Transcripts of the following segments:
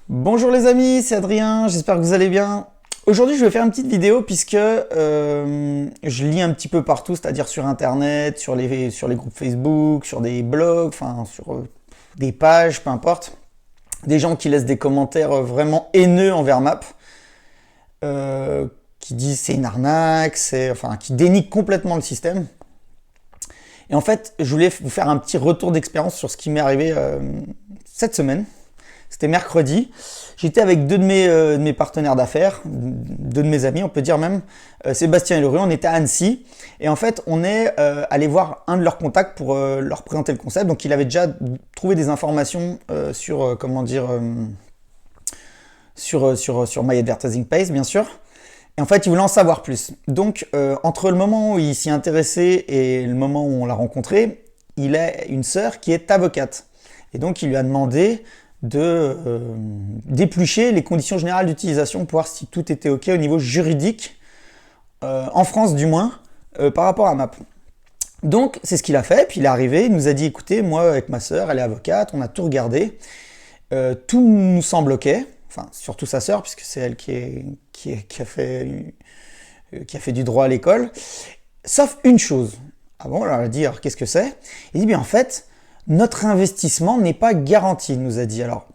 Bonjour les amis, c'est Adrien, j'espère que vous allez bien. Aujourd'hui je vais faire une petite vidéo puisque je lis un petit peu partout, c'est-à-dire sur internet, sur les groupes Facebook, sur des blogs, enfin sur des pages, peu importe. Des gens qui laissent des commentaires vraiment haineux envers Map, qui disent c'est une arnaque, qui dénigrent complètement le système. Et en fait, je voulais vous faire un petit retour d'expérience sur ce qui m'est arrivé cette semaine. C'était mercredi. J'étais avec deux de mes partenaires d'affaires, deux de mes amis, on peut dire même, Sébastien et Laurent. On était à Annecy. Et en fait, on est allé voir un de leurs contacts pour leur présenter le concept. Donc, il avait déjà trouvé des informations sur My Advertising Pays, bien sûr. Et en fait, il voulait en savoir plus. Donc, entre le moment où il s'y intéressait et le moment où on l'a rencontré, il a une sœur qui est avocate. Et donc, il lui a demandé d'éplucher les conditions générales d'utilisation pour voir si tout était OK au niveau juridique, en France du moins, par rapport à Map. Donc, c'est ce qu'il a fait. Puis, il est arrivé, il nous a dit, écoutez, moi, avec ma sœur, elle est avocate, on a tout regardé. Tout nous semble OK. Enfin, surtout sa sœur, puisque c'est elle qui a fait du droit à l'école. Sauf une chose. Ah bon, alors elle a dit, alors qu'est-ce que c'est? Il dit, bien en fait, notre investissement n'est pas garanti, il nous a dit. Alors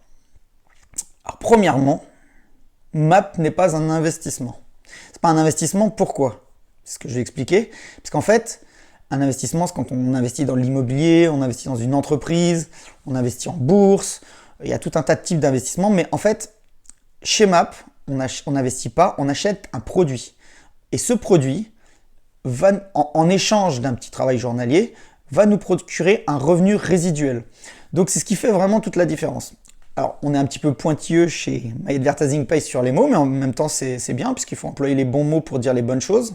premièrement, Map n'est pas un investissement. C'est pas un investissement, pourquoi? C'est ce que je vais expliquer. Parce qu'en fait, un investissement, c'est quand on investit dans l'immobilier, on investit dans une entreprise, on investit en bourse, il y a tout un tas de types d'investissements, mais en fait, chez Map, on n'investit pas, on achète un produit. Et ce produit, en échange d'un petit travail journalier, va nous procurer un revenu résiduel. Donc c'est ce qui fait vraiment toute la différence. Alors on est un petit peu pointilleux chez My Advertising Pays sur les mots, mais en même temps c'est bien puisqu'il faut employer les bons mots pour dire les bonnes choses.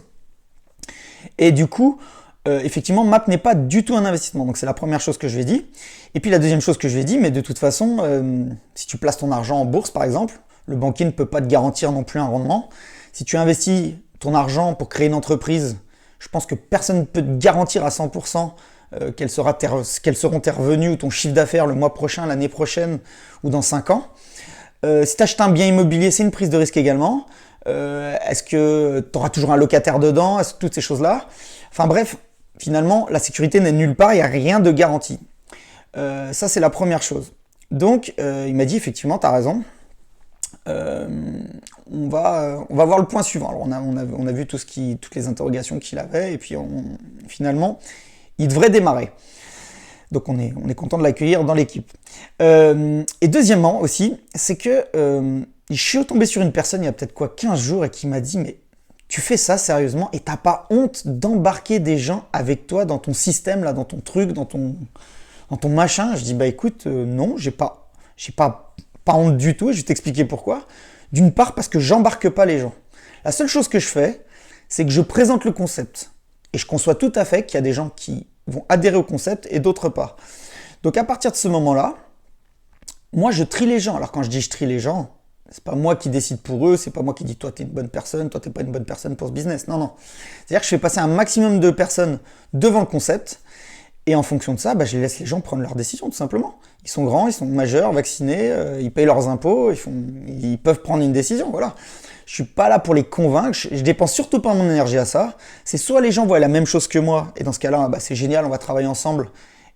Et du coup, effectivement, Map n'est pas du tout un investissement. Donc c'est la première chose que je lui ai dit. Et puis la deuxième chose que je lui ai dit, mais de toute façon, si tu places ton argent en bourse par exemple, le banquier ne peut pas te garantir non plus un rendement. Si tu investis ton argent pour créer une entreprise, je pense que personne ne peut te garantir à 100% quels seront tes revenus ou ton chiffre d'affaires le mois prochain, l'année prochaine ou dans 5 ans. Si tu achètes un bien immobilier, c'est une prise de risque également. Est-ce que tu auras toujours un locataire dedans? Est-ce que toutes ces choses-là? Enfin bref, finalement, la sécurité n'est nulle part, il n'y a rien de garanti. Ça, c'est la première chose. Donc, il m'a dit, effectivement, tu as raison. On va voir le point suivant. Alors, on a vu toutes les interrogations qu'il avait, et puis finalement, il devrait démarrer. Donc, on est content de l'accueillir dans l'équipe. Et deuxièmement aussi, c'est que je suis tombé sur une personne il y a peut-être 15 jours et qui m'a dit, mais tu fais ça sérieusement et t'as pas honte d'embarquer des gens avec toi dans ton système, là, dans ton truc, dans ton machin? Je dis, bah écoute, non, j'ai pas honte du tout, et je vais t'expliquer pourquoi. D'une part, parce que j'embarque pas les gens. La seule chose que je fais, c'est que je présente le concept. Et je conçois tout à fait qu'il y a des gens qui vont adhérer au concept et d'autres pas. Donc à partir de ce moment-là, moi je trie les gens. Alors quand je dis je trie les gens, c'est pas moi qui décide pour eux, c'est pas moi qui dis toi t'es une bonne personne, toi t'es pas une bonne personne pour ce business. Non. C'est-à-dire que je fais passer un maximum de personnes devant le concept. Et en fonction de ça, je laisse les gens prendre leurs décisions, tout simplement. Ils sont grands, ils sont majeurs, vaccinés, ils payent leurs impôts, ils peuvent prendre une décision, voilà. Je suis pas là pour les convaincre, je dépense surtout pas mon énergie à ça. C'est soit les gens voient la même chose que moi, et dans ce cas-là, c'est génial, on va travailler ensemble,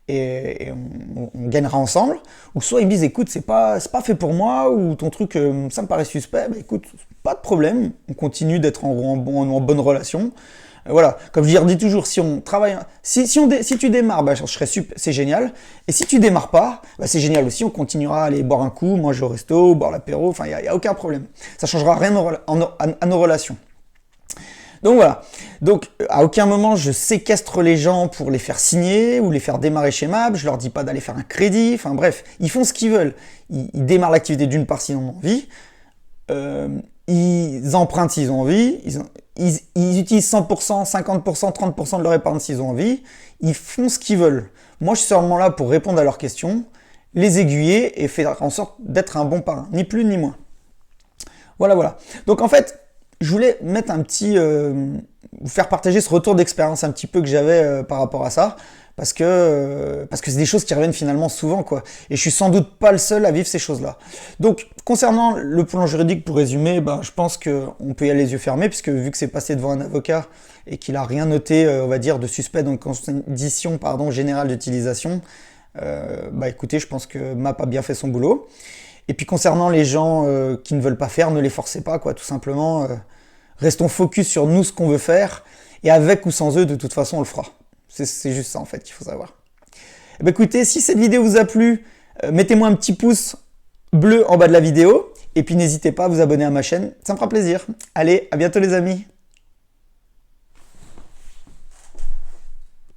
et on gagnera ensemble. Ou soit ils me disent, écoute, c'est pas fait pour moi, ou ton truc, ça me paraît suspect, écoute, pas de problème, on continue d'être en bonne relation. Voilà, comme je dis toujours, si on travaille, si tu démarres, c'est génial. Et si tu démarres pas, c'est génial aussi. On continuera à aller boire un coup, manger au resto, boire l'apéro. Enfin, il y a aucun problème. Ça changera rien à nos relations. Donc voilà. Donc à aucun moment je séquestre les gens pour les faire signer ou les faire démarrer chez Map. Je leur dis pas d'aller faire un crédit. Enfin bref, ils font ce qu'ils veulent. Ils démarrent l'activité d'une part s'ils en ont envie. Ils empruntent s'ils ont envie, ils utilisent 100%, 50%, 30% de leur épargne s'ils ont envie, ils font ce qu'ils veulent. Moi, je suis seulement là pour répondre à leurs questions, les aiguiller et faire en sorte d'être un bon parrain, ni plus ni moins. Voilà. Donc en fait, je voulais mettre vous faire partager ce retour d'expérience un petit peu que j'avais par rapport à ça, parce que c'est des choses qui reviennent finalement souvent, quoi. Et je suis sans doute pas le seul à vivre ces choses-là. Donc, concernant le plan juridique, pour résumer, ben, je pense qu'on peut y aller les yeux fermés, puisque vu que c'est passé devant un avocat et qu'il a rien noté, on va dire, de suspect dans les conditions, générales d'utilisation, bah écoutez, je pense que MAP a bien fait son boulot. Et puis concernant les gens qui ne veulent pas faire, ne les forcez pas, quoi, tout simplement. Restons focus sur nous, ce qu'on veut faire, et avec ou sans eux, de toute façon, on le fera. C'est juste ça, en fait, qu'il faut savoir. Eh bien, écoutez, si cette vidéo vous a plu, mettez-moi un petit pouce bleu en bas de la vidéo, et puis n'hésitez pas à vous abonner à ma chaîne, ça me fera plaisir. Allez, à bientôt les amis.